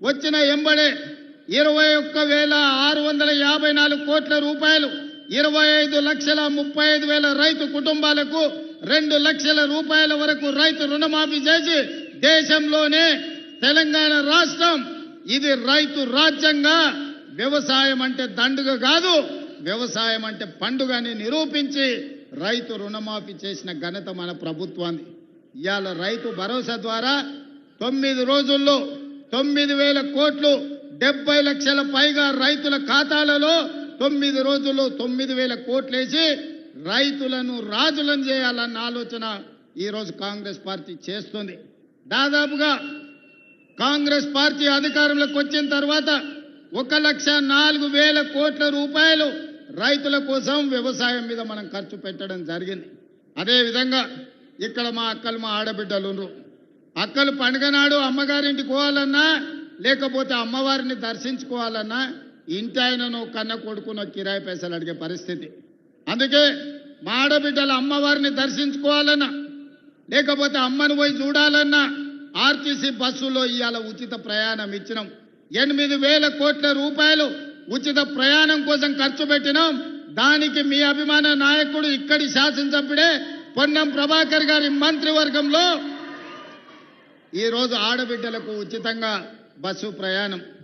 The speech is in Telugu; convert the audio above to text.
వచ్చిన ఎంబడే 21,654 కోట్ల రూపాయలు 25,35,000 రైతు కుటుంబాలకు 2 లక్షల రూపాయల వరకు రైతు రుణమాఫీ చేసి దేశంలోనే తెలంగాణ రాష్ట్రం ఇది రైతు రాజ్యంగా వ్యవసాయం అంటే దండుగ కాదు వ్యవసాయం అంటే పండుగ అని నిరూపించి రైతు రుణమాఫీ చేసిన ఘనత మన ప్రభుత్వాన్ని. ఇవాళ రైతు భరోసా ద్వారా 9 రోజుల్లో 9,000 కోట్లు 70 లక్షల పైగా రైతుల ఖాతాలలో 9 రోజుల్లో 9,000 కోట్లేసి రైతులను రాజులను చేయాలన్న ఆలోచన ఈరోజు కాంగ్రెస్ పార్టీ చేస్తుంది. దాదాపుగా కాంగ్రెస్ పార్టీ అధికారంలోకి వచ్చిన తర్వాత 1,04,000 కోట్ల రూపాయలు రైతుల కోసం వ్యవసాయం మీద మనం ఖర్చు పెట్టడం జరిగింది. అదేవిధంగా ఇక్కడ మా అక్కలు మా ఆడబిడ్డలు ఉన్నారు. అక్కలు పండుగ నాడు అమ్మగారింటికి పోవాలన్నా లేకపోతే అమ్మవారిని దర్శించుకోవాలన్నా ఇంటి ఆయనను కన్న కొడుకును కిరాయి పైసలు అడిగే పరిస్థితి. అందుకే మా ఆడబిడ్డల అమ్మవారిని దర్శించుకోవాలన్నా లేకపోతే అమ్మను పోయి చూడాలన్నా ఆర్టీసీ బస్సులో ఇవాళ ఉచిత ప్రయాణం ఇచ్చినాం. 8,000 కోట్ల రూపాయలు ఉచిత ప్రయాణం కోసం ఖర్చు పెట్టినాం. దానికి మీ అభిమాన నాయకుడు ఇక్కడి శాసనసభ్యుడే పొన్నం ప్రభాకర్ గారి మంత్రివర్గంలో ఈరోజు ఆడబిడ్డలకు ఉచితంగా బస్సు ప్రయాణం